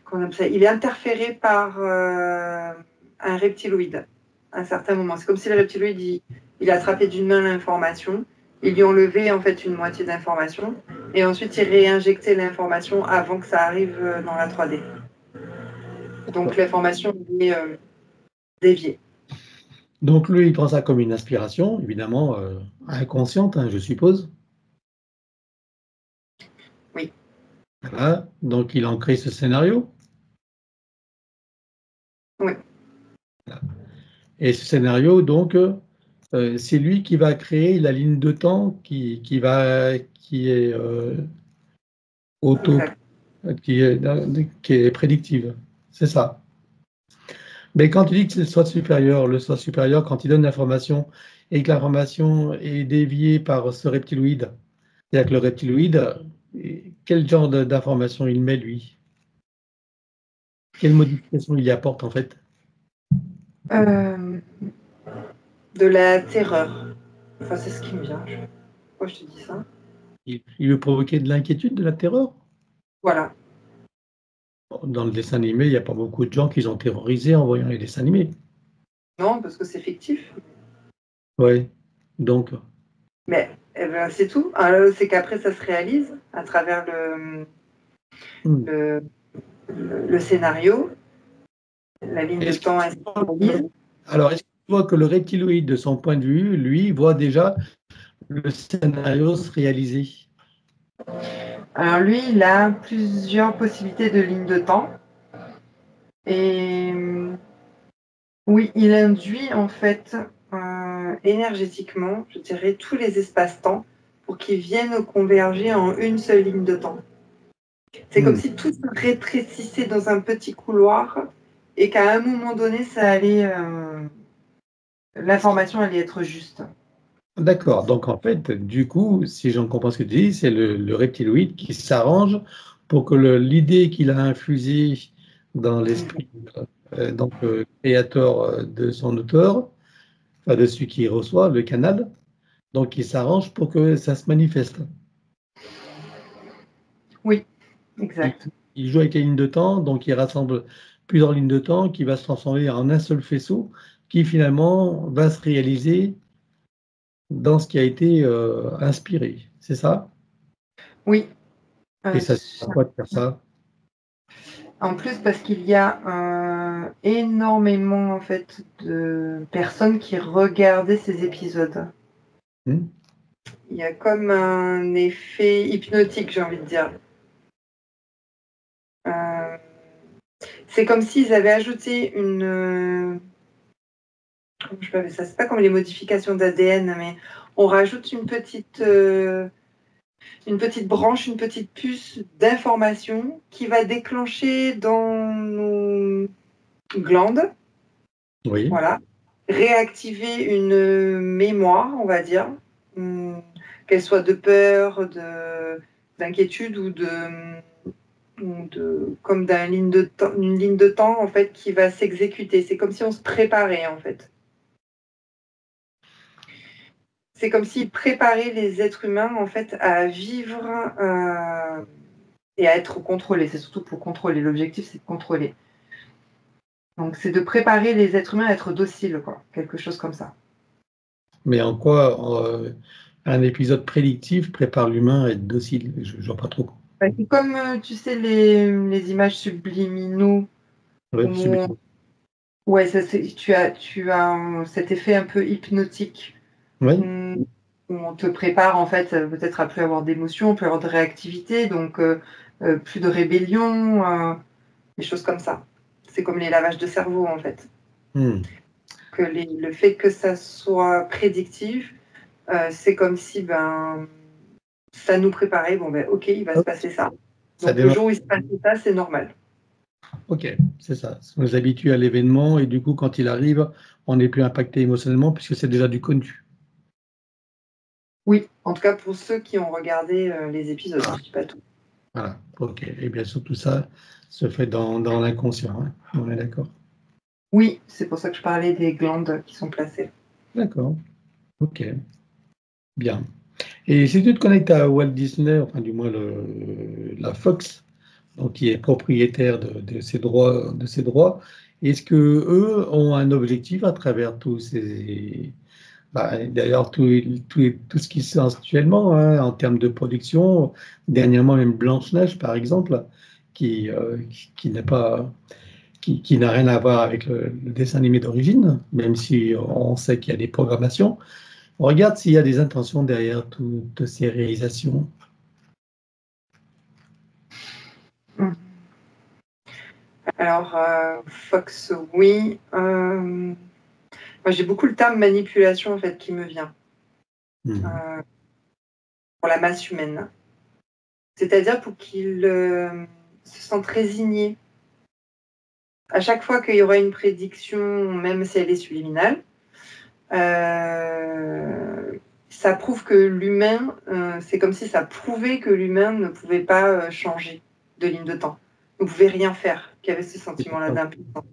Comment on appelle ça? Il est interféré par un reptiloïde à un certain moment. C'est comme si le reptiloïde, il a attrapé d'une main l'information, il lui enlevait en fait une moitié d'information, et ensuite il réinjectait l'information avant que ça arrive dans la 3D. Donc l'information est déviée. Donc lui, il prend ça comme une inspiration, évidemment inconsciente, hein, je suppose. Oui. Voilà. Donc il en crée ce scénario. Oui. Voilà. Et ce scénario, donc, c'est lui qui va créer la ligne de temps qui est qui est prédictive. C'est ça. Mais quand tu dis que c'est le soi supérieur, quand il donne l'information et que l'information est déviée par ce reptiloïde, c'est-à-dire que le reptiloïde, quel genre d'information il met, lui? Quelle modification il y apporte, en fait? De la terreur. Enfin, c'est ce qui me vient. Pourquoi je te dis ça? Il veut provoquer de l'inquiétude, de la terreur? Voilà. Dans le dessin animé, il n'y a pas beaucoup de gens qui sont terrorisés en voyant les dessins animés. Non, parce que c'est fictif. Oui, donc. Mais c'est tout. C'est qu'après, ça se réalise à travers le scénario. La ligne de temps est réalise. Alors, est-ce que tu vois que le reptiloïde, de son point de vue, lui, voit déjà le scénario se réaliser? Alors lui, il a plusieurs possibilités de lignes de temps. Et oui, il induit en fait énergétiquement, je dirais, tous les espaces-temps pour qu'ils viennent converger en une seule ligne de temps. C'est comme si tout se rétrécissait dans un petit couloir et qu'à un moment donné, l'information allait être juste. D'accord. Donc, en fait, du coup, si j'en comprends ce que tu dis, c'est le reptiloïde qui s'arrange pour que l'idée qu'il a infusée dans l'esprit créateur de son auteur, enfin de celui qui reçoit le canal, donc il s'arrange pour que ça se manifeste. Oui, exact. Il joue avec les lignes de temps, donc il rassemble plusieurs lignes de temps qui va se transformer en un seul faisceau qui finalement va se réaliser dans ce qui a été inspiré. C'est ça? Oui. Et ça sert à quoi de faire ça? En plus, parce qu'il y a énormément en fait de personnes qui regardaient ces épisodes. Il y a comme un effet hypnotique, j'ai envie de dire. C'est comme s'ils avaient ajouté une... je sais pas, ça c'est pas comme les modifications d'ADN, mais on rajoute une petite branche, une petite puce d'information qui va déclencher dans nos glandes. Oui. Voilà. réactiver une mémoire, on va dire, qu'elle soit de peur, d'inquiétude ou comme une ligne de temps en fait qui va s'exécuter. C'est comme si on se préparait en fait. C'est comme s'il préparait les êtres humains en fait à vivre et à être contrôlés. C'est surtout pour contrôler. L'objectif, c'est de contrôler. Donc, c'est de préparer les êtres humains à être dociles, quoi. Quelque chose comme ça. Mais en quoi un épisode prédictif prépare l'humain à être docile? Je ne vois pas trop. C'est comme, tu sais, les images subliminaux. Ouais, Ouais, tu as cet effet un peu hypnotique. oui. Où on te prépare en fait peut-être à plus avoir d'émotions, plus avoir de réactivité, donc plus de rébellion, des choses comme ça. C'est comme les lavages de cerveau en fait. Que le fait que ça soit prédictif, c'est comme si ça nous préparait, ok, il va se passer ça. Donc le jour où il se passe ça, c'est normal. Ok, c'est ça. On nous habitue à l'événement et du coup, quand il arrive, on n'est plus impacté émotionnellement puisque c'est déjà du connu. Oui, en tout cas pour ceux qui ont regardé les épisodes, je ne dis pas tout. Voilà, ok. Et bien sûr, tout ça se fait dans l'inconscient, hein. On est d'accord. Oui, c'est pour ça que je parlais des glandes qui sont placées. D'accord, ok, bien. Et si tu te connectes à Walt Disney, enfin du moins la Fox, donc qui est propriétaire de ces droits, est-ce que eux ont un objectif à travers tous ces... d'ailleurs, tout ce qui se passe actuellement, hein, en termes de production, dernièrement même Blanche-Neige, par exemple, qui n'est pas, qui n'a rien à voir avec le dessin animé d'origine, même si on sait qu'il y a des programmations. On regarde s'il y a des intentions derrière toutes ces réalisations. Alors, Fox, oui. Moi, j'ai beaucoup le terme manipulation en fait qui me vient pour la masse humaine. C'est-à-dire pour qu'ils se sentent résignés. À chaque fois qu'il y aura une prédiction, même si elle est subliminale, ça prouve que l'humain, c'est comme si ça prouvait que l'humain ne pouvait pas changer de ligne de temps, ne pouvait rien faire, qu'il y avait ce sentiment-là d'impuissance.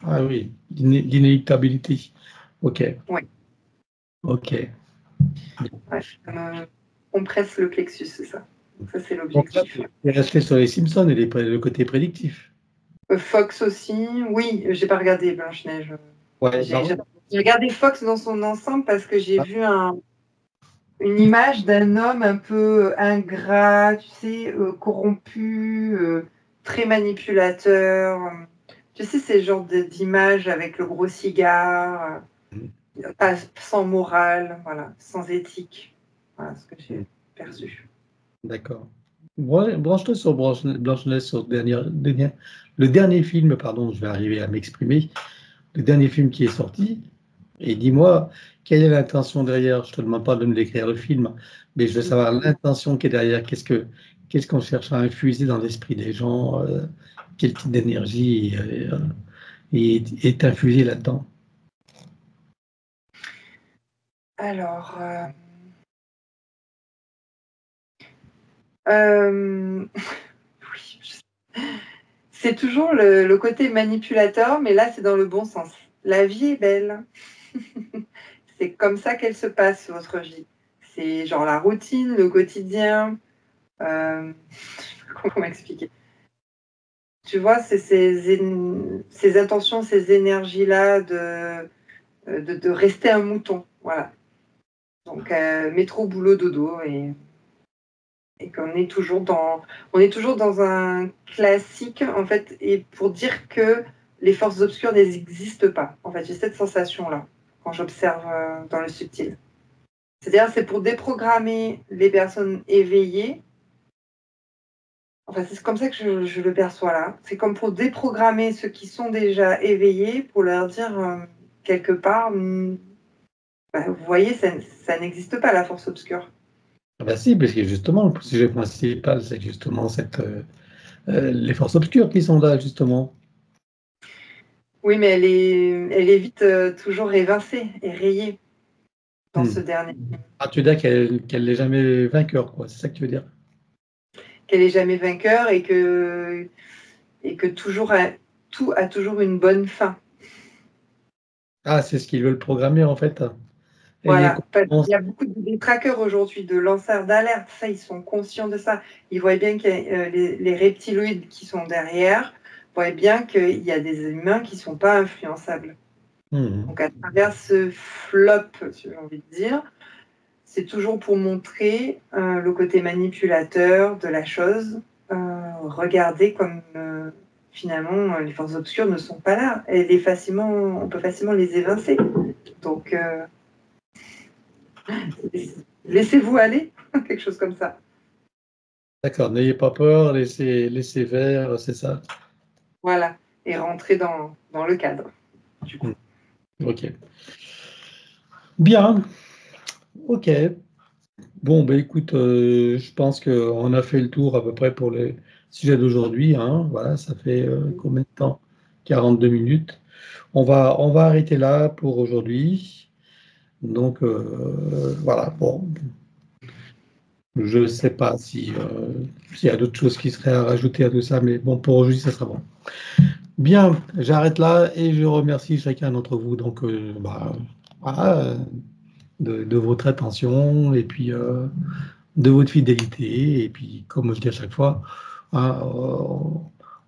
Ah oui, d'inéluctabilité. Ok. Oui. Ok. Ouais, on presse le plexus, c'est ça. Ça, c'est l'objectif. Et rester sur les Simpsons et le côté prédictif. Fox aussi, oui, j'ai pas regardé Blanche-Neige. Ouais, j'ai regardé Fox dans son ensemble parce que j'ai vu une image d'un homme un peu ingrat, tu sais, corrompu, très manipulateur. Tu sais, ces genres d'images avec le gros cigare, sans morale, voilà, sans éthique. Voilà ce que j'ai perçu. D'accord. Branche-toi sur Blanche-Neige, sur le dernier film, pardon, je vais arriver à m'exprimer, le dernier film qui est sorti, et dis-moi, quelle est l'intention derrière? Je ne te demande pas de me décrire le film, mais je veux savoir l'intention qui est derrière. Qu'est-ce qu'on cherche à infuser dans l'esprit des gens? Quel type d'énergie est infusé là-dedans? Alors, oui, c'est toujours le côté manipulateur, mais là, c'est dans le bon sens. La vie est belle. C'est comme ça qu'elle se passe, votre vie. C'est genre la routine, le quotidien. Comment expliquer? Tu vois, c'est ces intentions, ces énergies-là de rester un mouton. Voilà. Donc, métro, boulot, dodo. Et qu'on est toujours dans un classique, en fait, et pour dire que les forces obscures n'existent pas. En fait, j'ai cette sensation-là quand j'observe dans le subtil. C'est-à-dire, c'est pour déprogrammer les personnes éveillées. Enfin, c'est comme ça que je le perçois là. C'est comme pour déprogrammer ceux qui sont déjà éveillés, pour leur dire quelque part, vous voyez, ça n'existe pas, la force obscure. Ah ben si, parce que justement, le sujet principal, c'est justement les forces obscures qui sont là, justement. Oui, mais elle est vite toujours évincée et rayée dans ce dernier. Ah, tu veux dire qu'elle n'est jamais vainqueur, quoi. C'est ça que tu veux dire? Qu'elle n'est jamais vainqueur et que tout a toujours une bonne fin. Ah, c'est ce qu'ils veulent programmer, en fait. Voilà. Il y a beaucoup de détraqueurs aujourd'hui, de lanceurs d'alerte. Ça, ils sont conscients de ça. Ils voient bien que les reptiloïdes qui sont derrière voient bien qu'il y a des humains qui ne sont pas influençables. Donc, à travers ce flop, si j'ai envie de dire, c'est toujours pour montrer le côté manipulateur de la chose. Regardez comme finalement les forces obscures ne sont pas là. On peut facilement les évincer. Donc, laissez-vous aller, quelque chose comme ça. D'accord, n'ayez pas peur, laissez faire, c'est ça. Voilà, et rentrer dans le cadre, du coup. Ok. Bien. Ok. Bon, ben écoute, je pense qu'on a fait le tour à peu près pour les sujets d'aujourd'hui. Hein. Voilà, ça fait combien de temps? 42 minutes. On va arrêter là pour aujourd'hui. Donc, voilà, bon. Je ne sais pas s'il y a d'autres choses qui seraient à rajouter à tout ça, mais bon, pour aujourd'hui, ça sera bon. Bien, j'arrête là et je remercie chacun d'entre vous. Donc, voilà, de votre attention et puis de votre fidélité. Et puis, comme je dis à chaque fois, hein,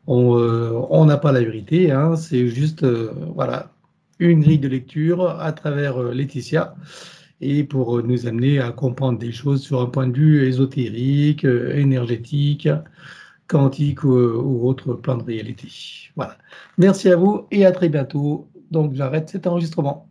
on n'a pas la vérité, hein, c'est juste voilà, une grille de lecture à travers Laetitia et pour nous amener à comprendre des choses sur un point de vue ésotérique, énergétique, quantique ou autre plan de réalité. Voilà. Merci à vous et à très bientôt. Donc, j'arrête cet enregistrement.